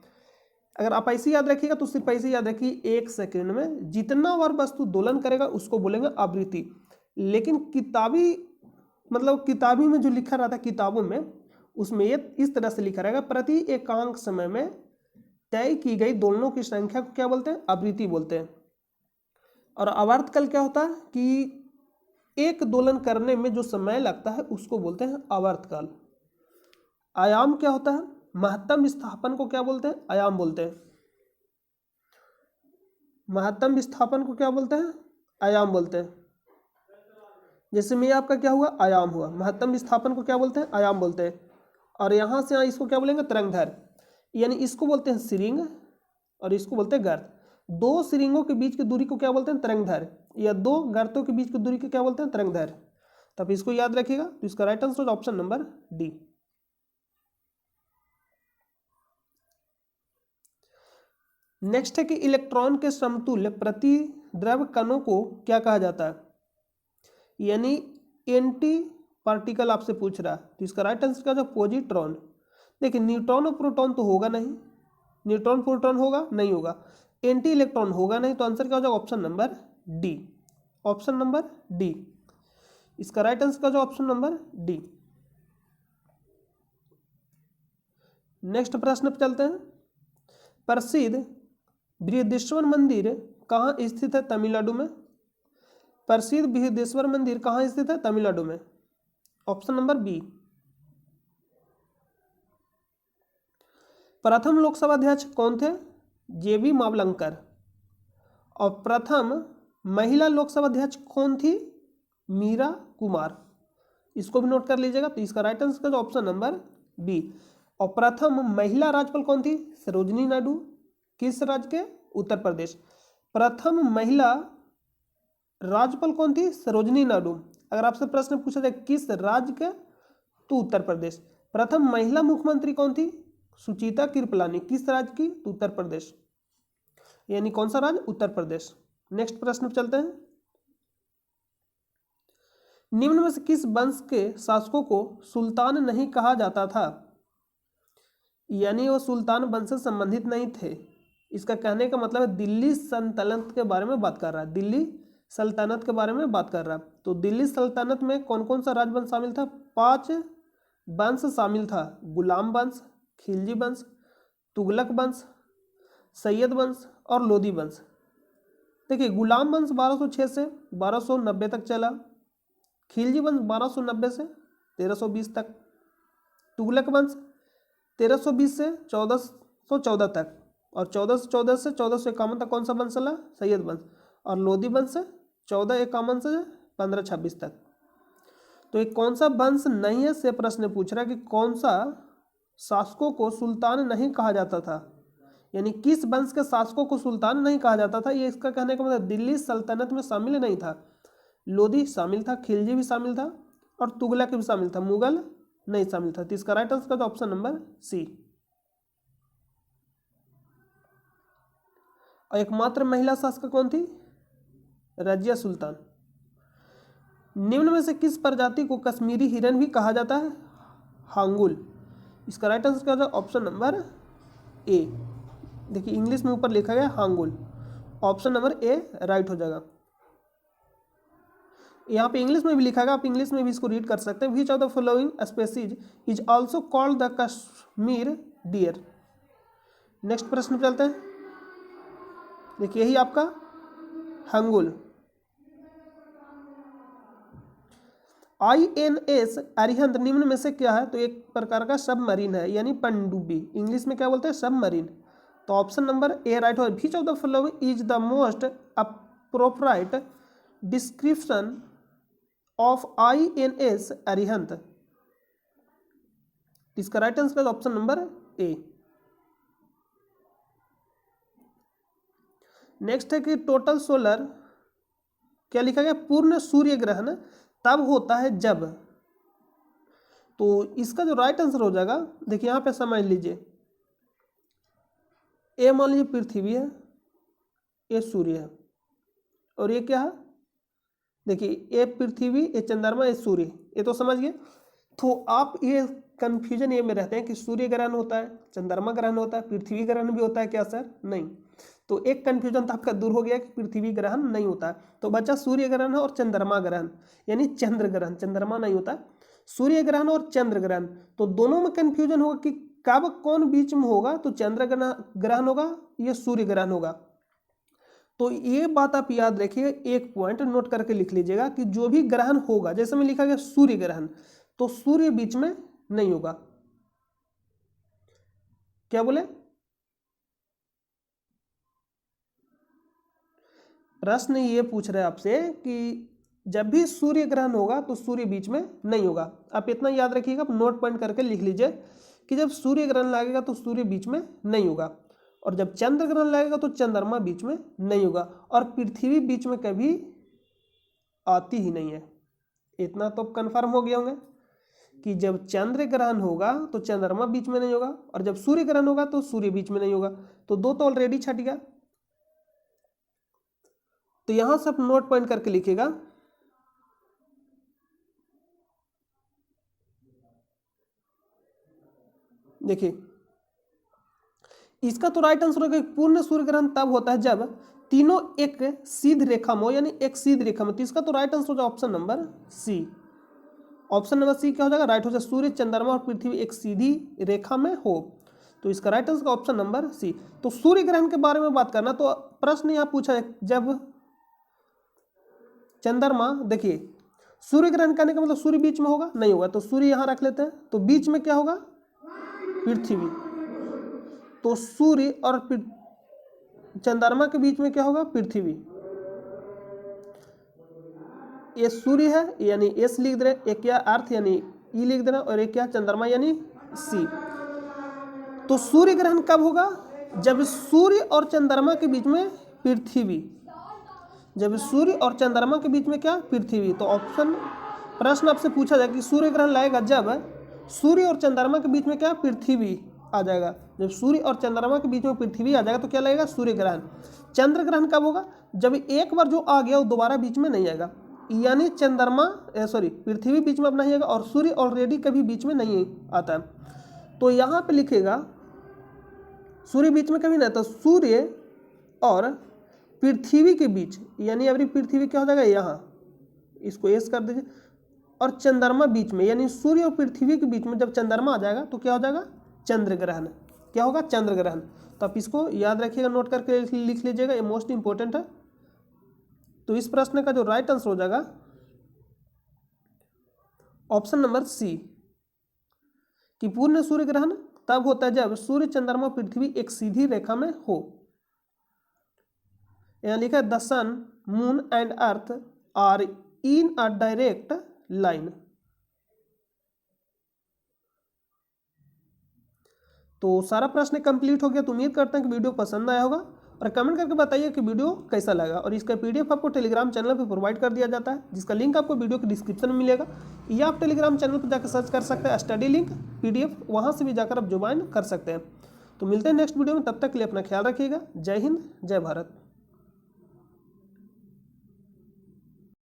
अगर आप ऐसे याद रखिएगा तो सिर्फ ऐसे याद रखिए, एक सेकेंड में जितना बार वस्तु दोलन करेगा उसको बोलेंगे आवृत्ति। लेकिन किताबी मतलब किताबी में जो लिखा रहता है किताबों में, उसमें ये इस तरह से लिखा रहेगा, प्रति एकांक समय में तय की गई दोलनों की संख्या को क्या बोलते हैं, आवृत्ति बोलते हैं। और आवर्तकाल क्या होता है कि एक दोलन करने में जो समय लगता है उसको बोलते हैं आवर्तकाल। आयाम क्या होता है, महत्तम विस्थापन को क्या बोलते हैं, आयाम बोलते हैं। महत्तम विस्थापन को क्या बोलते हैं, आयाम बोलते हैं। जैसे में आपका क्या हुआ, आयाम हुआ, महत्तम विस्थापन को क्या बोलते हैं, आयाम बोलते हैं। और यहाँ से यहाँ इसको क्या बोलेंगे, तरंगदैर्घ्य, यानी इसको बोलते हैं सिरिंग और इसको बोलते हैं गर्त। दो सिरिंगों के बीच की दूरी को क्या बोलते हैं, तरंगदैर्घ्य, या दो गर्तों के बीच की दूरी को क्या बोलते हैं, तरंगदैर्घ्य। तो आप इसको याद रखिएगा। तो इसका right answer option number D. Next है कि इलेक्ट्रॉन के समतुल्य प्रतिद्रव्य कणों को क्या कहा जाता है, यानी एंटी पार्टिकल आपसे पूछ रहा है। तो इसका राइट आंसर क्या होगा, पॉजिट्रॉन। देखिए न्यूट्रॉन और प्रोटॉन तो होगा नहीं, न्यूट्रॉन प्रोटॉन होगा नहीं होगा, एंटी इलेक्ट्रॉन होगा नहीं, तो आंसर क्या हो जाएगा, option number D. Option number D, इसका राइट आंसर क्या हो जाएगा, ऑप्शन नंबर डी। नेक्स्ट प्रश्न पे चलते हैं। प्रसिद्ध बृहदेश्वर मंदिर कहाँ स्थित है, तमिलनाडु में। प्रसिद्ध बृहदेश्वर मंदिर कहाँ स्थित है, तमिलनाडु में। Option number B. प्रथम लोकसभा अध्यक्ष कौन थे, जेबी मावलंकर। और प्रथम महिला लोकसभा अध्यक्ष कौन थी, मीरा कुमार। इसको भी नोट कर लीजिएगा। तो इसका राइट आंसर का ऑप्शन नंबर बी। और प्रथम महिला राज्यपाल कौन थी, सरोजिनी नायडू। किस राज्य के, उत्तर प्रदेश। प्रथम महिला राज्यपाल कौन थी, सरोजिनी नायडू। अगर आपसे प्रश्न पूछा जाए किस राज्य के, तो उत्तर प्रदेश। प्रथम महिला मुख्यमंत्री कौन थी, सुचिता कृपलानी। किस राज्य की, तो उत्तर प्रदेश। यानी कौन सा राज्य? उत्तर प्रदेश। नेक्स्ट प्रश्न पे चलते हैं। निम्न में से किस वंश के शासकों को सुल्तान नहीं कहा जाता था? यानी वो सुल्तान वंश से संबंधित नहीं थे। इसका कहने का मतलब है दिल्ली सल्तनत के बारे में बात कर रहा है, दिल्ली सल्तनत के बारे में बात कर रहा है। तो दिल्ली सल्तनत में कौन कौन सा राजवंश शामिल था? 5 वंश शामिल था। गुलाम वंश, खिलजी वंश, तुगलक वंश, सैयद वंश और लोदी वंश। देखिए, गुलाम वंश 1206 से 1290 तक चला। खिलजी वंश 1290 से 1320 तक। तुगलक वंश 1320 से 1414 तक। और 1414 से 1451 तक कौन सा वंश चला? सैयद वंश। और लोदी वंश 1451 से 1526 तक। तो एक कौन सा वंश नहीं है से प्रश्न पूछ रहा है कि कौन सा शासकों को सुल्तान नहीं कहा जाता था, यानी किस वंश के शासकों को सुल्तान नहीं कहा जाता था। ये इसका कहने का मतलब दिल्ली सल्तनत में शामिल नहीं था। लोदी शामिल था, खिलजी भी शामिल था और तुगलक भी शामिल था, मुगल नहीं शामिल था। तो इसका राइट आंसर का ऑप्शन नंबर सी। और एकमात्र महिला शासक कौन थी? रजिया सुल्तान। निम्न में से किस प्रजाति को कश्मीरी हिरन भी कहा जाता है? हांगुल। इसका राइट आंसर क्या होगा? ऑप्शन नंबर ए। देखिए इंग्लिश में ऊपर लिखा गया hangul, option number A right हो जाएगा। यहाँ पे इंग्लिश में भी लिखा गया, आप इंग्लिश में भी इसको रीड कर सकते हैं। Which of the following species is also called the Kashmir deer. Next प्रश्न पे चलते हैं। देखिए यही आपका हांगुल। INS अरिहंत निम्न में से क्या है? तो एक प्रकार का सबमरीन है, यानी पनडुब्बी। इंग्लिश में क्या बोलते हैं? सबमरीन। तो ऑप्शन नंबर ए राइट हो। Which of the following is the most appropriate description of INS Arihant. इसका right answer option number A. Next है कि टोटल सोलर क्या लिखा गया? पूर्ण सूर्य ग्रहण तब होता है जब। तो इसका जो राइट आंसर हो जाएगा, देखिए यहां पे समझ लीजिए, ए मान लीजिए पृथ्वी है, ए सूर्य है और ये क्या है? देखिए ए पृथ्वी, ए चंद्रमा, ए सूर्य। ये तो समझ गए। तो आप ये कंफ्यूजन ये में रहते हैं कि सूर्य ग्रहण होता है, चंद्रमा ग्रहण होता है, पृथ्वी ग्रहण भी होता है क्या सर? नहीं। तो एक कंफ्यूजन तो आपका दूर हो गया कि पृथ्वी ग्रहण नहीं होता है। तो बच्चा सूर्य ग्रहण और चंद्रमा ग्रहण, यानी चंद्र ग्रहण, चंद्रमा नहीं होता, सूर्य ग्रहण और चंद्र ग्रहण। तो दोनों में कंफ्यूजन होगा कि कब कौन बीच में होगा। तो चंद्र ग्रहण होगा या सूर्य ग्रहण होगा। तो ये बात आप याद रखिए, एक पॉइंट नोट करके लिख लीजिएगा कि जो भी ग्रहण होगा, जैसे में लिखा गया सूर्य ग्रहण, तो सूर्य बीच में नहीं होगा। क्या बोले? प्रश्न ये पूछ रहे हैं आपसे कि जब भी सूर्य ग्रहण होगा तो सूर्य बीच में नहीं होगा। आप इतना याद रखिएगा, आप नोट पॉइंट करके लिख लीजिए कि जब सूर्य ग्रहण लगेगा तो सूर्य बीच में नहीं होगा, और जब चंद्र ग्रहण लगेगा तो चंद्रमा बीच में नहीं होगा, और पृथ्वी बीच में कभी आती ही नहीं है। इतना तो कंफर्म हो गया होंगे कि जब चंद्र ग्रहण होगा तो चंद्रमा बीच में नहीं होगा, और जब सूर्य ग्रहण होगा तो सूर्य बीच में नहीं होगा। तो दो तो ऑलरेडी छट गया। तो यहां सब नोट पॉइंट करके लिखिएगा। देखिए इसका तो राइट आंसर होगा पूर्ण सूर्य ग्रहण तब होता है जब तीनों एक सीध रेखा में हो, यानी एक सीध रेखा में। तो इसका तो राइट आंसर हो जाएगा option number C. Option number C क्या हो जाएगा? राइट हो जाएगा, सूर्य, चंद्रमा और पृथ्वी एक सीधी रेखा में हो। तो इसका राइट आंसर का ऑप्शन नंबर सी। तो सूर्य ग्रहण के बारे में बात करना, तो प्रश्न यहां पूछा है जब चंद्रमा, देखिए सूर्य ग्रहण करने का मतलब सूर्य बीच में होगा नहीं होगा, तो सूर्य यहां रख लेते हैं। तो बीच में क्या होगा? पृथ्वी। तो सूर्य और चंद्रमा के बीच में क्या होगा? पृथ्वी। ये सूर्य है यानी एस लिख दे रहे, एक क्या अर्थ यानी ई लिख देना, और एक क्या चंद्रमा यानी सी। तो सूर्य ग्रहण कब होगा? जब सूर्य और चंद्रमा के बीच में पृथ्वी, जब सूर्य और चंद्रमा के बीच में क्या? पृथ्वी। तो ऑप्शन प्रश्न आपसे पूछा जाए कि सूर्य ग्रहण लगेगा जब सूर्य और चंद्रमा के बीच में क्या? पृथ्वी आ जाएगा। जब सूर्य और चंद्रमा के बीच में पृथ्वी आ जाएगा तो क्या लगेगा, सूर्य ग्रहण। चंद्र ग्रहण कब होगा, जब एक बार जो आ गया वो दोबारा बीच में नहीं आएगा, यानी पृथ्वी बीच में अब नहीं आएगा और सूर्य ऑलरेडी कभी बीच में नहीं आता है। तो यहाँ पे लिखेगा सूर्य बीच में कभी नहीं, तो सूर्य और पृथ्वी के बीच, यानी अभी पृथ्वी क्या हो जाएगा यहाँ, इसको एस कर दीजिए, और चंद्रमा बीच में, यानी सूर्य और पृथ्वी के बीच में जब चंद्रमा आ जाएगा तो क्या हो जाएगा, चंद्र ग्रहण। क्या होगा, चंद्र ग्रहण। तो आप इसको याद रखिएगा, नोट करके लिख लीजिएगा, ये मोस्ट इंपॉर्टेंट है। तो इस प्रश्न का जो राइट आंसर हो जाएगा ऑप्शन नंबर सी, कि पूर्ण सूर्य ग्रहण तब होता है जब सूर्य चंद्रमा पृथ्वी एक सीधी रेखा में हो। यहाँ लिखा है the sun moon and earth are in a direct line. तो सारा प्रश्न कंप्लीट हो गया। तो उम्मीद करते हैं कि वीडियो पसंद आया होगा और कमेंट करके बताइए कि वीडियो कैसा लगा। और इसका पीडीएफ आपको टेलीग्राम चैनल पे प्रोवाइड कर दिया जाता है, जिसका लिंक आपको वीडियो के डिस्क्रिप्शन में मिलेगा, या आप टेलीग्राम चैनल पर जाकर सर्च कर सकते हैं स्टडी लिंक पीडीएफ, वहाँ से भी जाकर आप ज्वाइन कर सकते हैं। तो मिलते हैं नेक्स्ट वीडियो में, तब तक के लिए अपना ख्याल रखिएगा। जय हिंद, जय भारत।